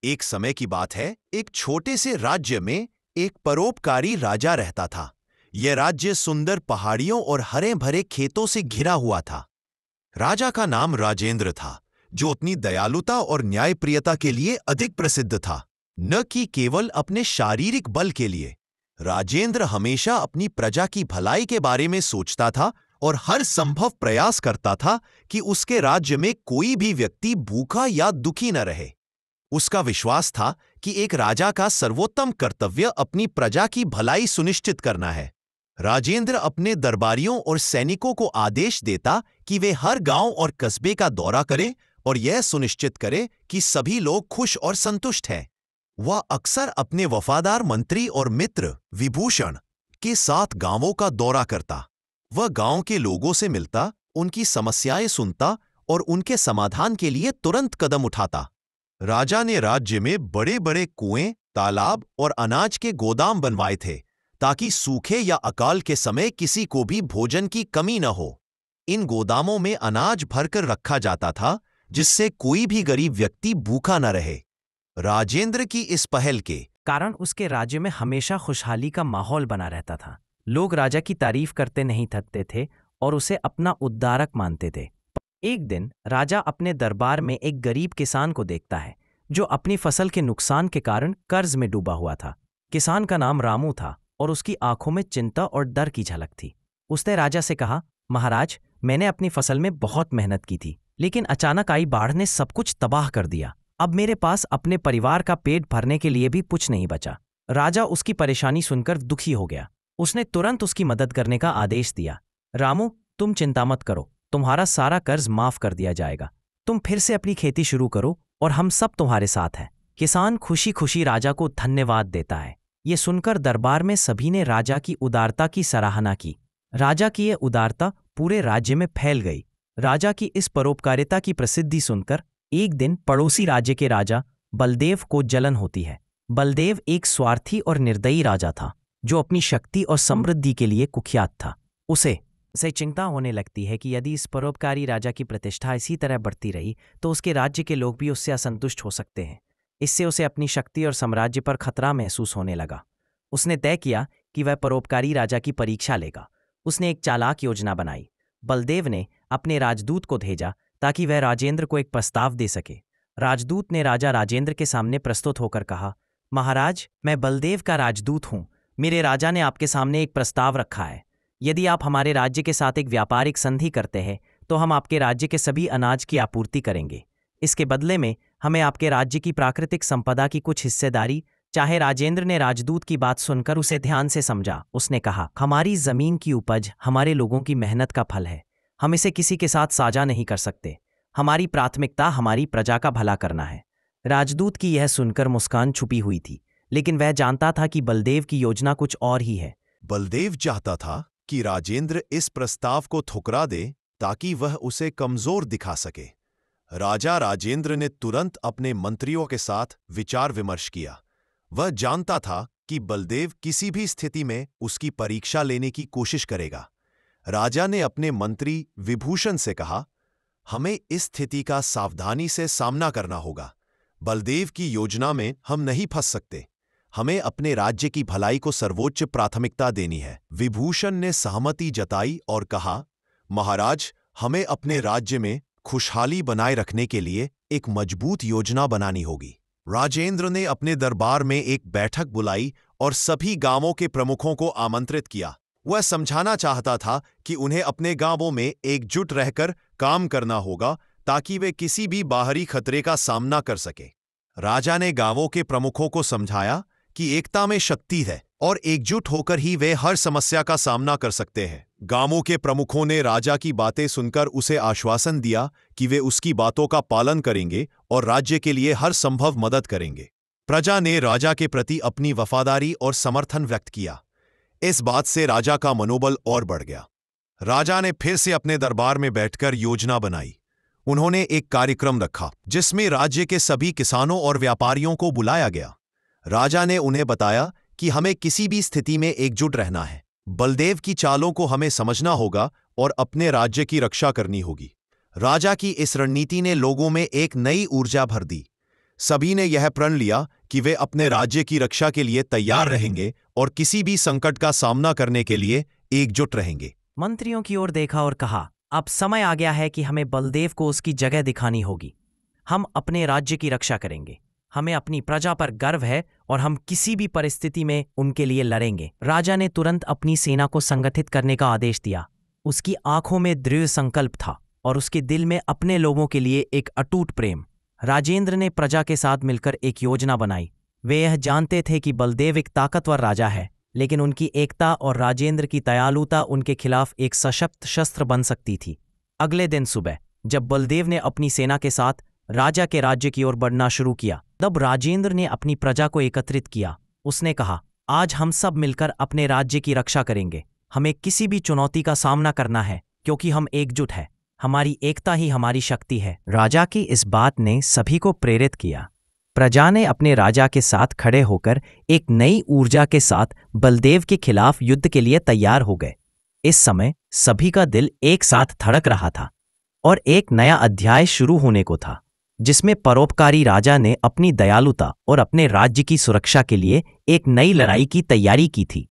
एक समय की बात है, एक छोटे से राज्य में एक परोपकारी राजा रहता था। यह राज्य सुंदर पहाड़ियों और हरे भरे खेतों से घिरा हुआ था। राजा का नाम राजेंद्र था, जो अपनी दयालुता और न्यायप्रियता के लिए अधिक प्रसिद्ध था, न कि केवल अपने शारीरिक बल के लिए। राजेंद्र हमेशा अपनी प्रजा की भलाई के बारे में सोचता था और हर संभव प्रयास करता था कि उसके राज्य में कोई भी व्यक्ति भूखा या दुखी न रहे। उसका विश्वास था कि एक राजा का सर्वोत्तम कर्तव्य अपनी प्रजा की भलाई सुनिश्चित करना है। राजेंद्र अपने दरबारियों और सैनिकों को आदेश देता कि वे हर गांव और कस्बे का दौरा करें और यह सुनिश्चित करें कि सभी लोग खुश और संतुष्ट हैं। वह अक्सर अपने वफादार मंत्री और मित्र विभूषण के साथ गांवों का दौरा करता। वह गांव के लोगों से मिलता, उनकी समस्याएं सुनता और उनके समाधान के लिए तुरंत कदम उठाता। राजा ने राज्य में बड़े बड़े कुएं, तालाब और अनाज के गोदाम बनवाए थे, ताकि सूखे या अकाल के समय किसी को भी भोजन की कमी न हो। इन गोदामों में अनाज भरकर रखा जाता था, जिससे कोई भी गरीब व्यक्ति भूखा न रहे। राजेंद्र की इस पहल के कारण उसके राज्य में हमेशा खुशहाली का माहौल बना रहता था। लोग राजा की तारीफ करते नहीं थकते थे और उसे अपना उद्धारक मानते थे। एक दिन राजा अपने दरबार में एक गरीब किसान को देखता है, जो अपनी फसल के नुकसान के कारण कर्ज में डूबा हुआ था। किसान का नाम रामू था और उसकी आंखों में चिंता और डर की झलक थी। उसने राजा से कहा, महाराज, मैंने अपनी फसल में बहुत मेहनत की थी, लेकिन अचानक आई बाढ़ ने सब कुछ तबाह कर दिया। अब मेरे पास अपने परिवार का पेट भरने के लिए भी कुछ नहीं बचा। राजा उसकी परेशानी सुनकर दुखी हो गया। उसने तुरंत उसकी मदद करने का आदेश दिया। रामू, तुम चिंता मत करो, तुम्हारा सारा कर्ज माफ कर दिया जाएगा। तुम फिर से अपनी खेती शुरू करो और हम सब तुम्हारे साथ हैं। किसान खुशी खुशी राजा को धन्यवाद देता है। ये सुनकर दरबार में सभी ने राजा की उदारता की सराहना की। राजा की यह उदारता पूरे राज्य में फैल गई। राजा की इस परोपकारिता की प्रसिद्धि सुनकर एक दिन पड़ोसी राज्य के राजा बलदेव को जलन होती है। बलदेव एक स्वार्थी और निर्दयी राजा था, जो अपनी शक्ति और समृद्धि के लिए कुख्यात था। उसे चिंता होने लगती है कि यदि इस परोपकारी राजा की प्रतिष्ठा इसी तरह बढ़ती रही तो उसके राज्य के लोग भी उससे असंतुष्ट हो सकते हैं। इससे उसे अपनी शक्ति और साम्राज्य पर खतरा महसूस होने लगा। उसने तय किया कि वह परोपकारी राजा की परीक्षा लेगा। उसने एक चालाक योजना बनाई। बलदेव ने अपने राजदूत को भेजा ताकि वह राजेंद्र को एक प्रस्ताव दे सके। राजदूत ने राजा राजेंद्र के सामने प्रस्तुत होकर कहा, महाराज, मैं बलदेव का राजदूत हूं। मेरे राजा ने आपके सामने एक प्रस्ताव रखा है। यदि आप हमारे राज्य के साथ एक व्यापारिक संधि करते हैं तो हम आपके राज्य के सभी अनाज की आपूर्ति करेंगे। इसके बदले में हमें आपके राज्य की प्राकृतिक संपदा की कुछ हिस्सेदारी। चाहे राजेंद्र ने राजदूत की बात सुनकर उसे ध्यान से समझा। उसने कहा, हमारी जमीन की उपज हमारे लोगों की मेहनत का फल है। हम इसे किसी के साथ साझा नहीं कर सकते। हमारी प्राथमिकता हमारी प्रजा का भला करना है। राजदूत की यह सुनकर मुस्कान छुपी हुई थी, लेकिन वह जानता था कि बलदेव की योजना कुछ और ही है। बलदेव चाहता था कि राजेंद्र इस प्रस्ताव को ठुकरा दे ताकि वह उसे कमजोर दिखा सके। राजा राजेंद्र ने तुरंत अपने मंत्रियों के साथ विचार विमर्श किया। वह जानता था कि बलदेव किसी भी स्थिति में उसकी परीक्षा लेने की कोशिश करेगा। राजा ने अपने मंत्री विभूषण से कहा, हमें इस स्थिति का सावधानी से सामना करना होगा। बलदेव की योजना में हम नहीं फंस सकते। हमें अपने राज्य की भलाई को सर्वोच्च प्राथमिकता देनी है। विभूषण ने सहमति जताई और कहा, महाराज, हमें अपने राज्य में खुशहाली बनाए रखने के लिए एक मजबूत योजना बनानी होगी। राजेंद्र ने अपने दरबार में एक बैठक बुलाई और सभी गांवों के प्रमुखों को आमंत्रित किया। वह समझाना चाहता था कि उन्हें अपने गांवों में एकजुट रहकर काम करना होगा ताकि वे किसी भी बाहरी खतरे का सामना कर सके। राजा ने गांवों के प्रमुखों को समझाया कि एकता में शक्ति है और एकजुट होकर ही वे हर समस्या का सामना कर सकते हैं। गांवों के प्रमुखों ने राजा की बातें सुनकर उसे आश्वासन दिया कि वे उसकी बातों का पालन करेंगे और राज्य के लिए हर संभव मदद करेंगे। प्रजा ने राजा के प्रति अपनी वफादारी और समर्थन व्यक्त किया। इस बात से राजा का मनोबल और बढ़ गया। राजा ने फिर से अपने दरबार में बैठकर योजना बनाई। उन्होंने एक कार्यक्रम रखा जिसमें राज्य के सभी किसानों और व्यापारियों को बुलाया गया। राजा ने उन्हें बताया कि हमें किसी भी स्थिति में एकजुट रहना है। बलदेव की चालों को हमें समझना होगा और अपने राज्य की रक्षा करनी होगी। राजा की इस रणनीति ने लोगों में एक नई ऊर्जा भर दी। सभी ने यह प्रण लिया कि वे अपने राज्य की रक्षा के लिए तैयार रहेंगे और किसी भी संकट का सामना करने के लिए एकजुट रहेंगे। मंत्रियों की ओर देखा और कहा, अब समय आ गया है कि हमें बलदेव को उसकी जगह दिखानी होगी। हम अपने राज्य की रक्षा करेंगे। हमें अपनी प्रजा पर गर्व है और हम किसी भी परिस्थिति में उनके लिए लड़ेंगे। राजा ने तुरंत अपनी सेना को संगठित करने का आदेश दिया। उसकी आंखों में दृढ़ संकल्प था और उसके दिल में अपने लोगों के लिए एक अटूट प्रेम। राजेंद्र ने प्रजा के साथ मिलकर एक योजना बनाई। वे यह जानते थे कि बलदेव एक ताकतवर राजा है, लेकिन उनकी एकता और राजेंद्र की दयालुता उनके खिलाफ एक सशक्त शस्त्र बन सकती थी। अगले दिन सुबह जब बलदेव ने अपनी सेना के साथ राजा के राज्य की ओर बढ़ना शुरू किया, तब राजेंद्र ने अपनी प्रजा को एकत्रित किया। उसने कहा, आज हम सब मिलकर अपने राज्य की रक्षा करेंगे। हमें किसी भी चुनौती का सामना करना है क्योंकि हम एकजुट हैं। हमारी एकता ही हमारी शक्ति है। राजा की इस बात ने सभी को प्रेरित किया। प्रजा ने अपने राजा के साथ खड़े होकर एक नई ऊर्जा के साथ बलदेव के खिलाफ युद्ध के लिए तैयार हो गए। इस समय सभी का दिल एक साथ धड़क रहा था और एक नया अध्याय शुरू होने को था, जिसमें परोपकारी राजा ने अपनी दयालुता और अपने राज्य की सुरक्षा के लिए एक नई लड़ाई की तैयारी की थी।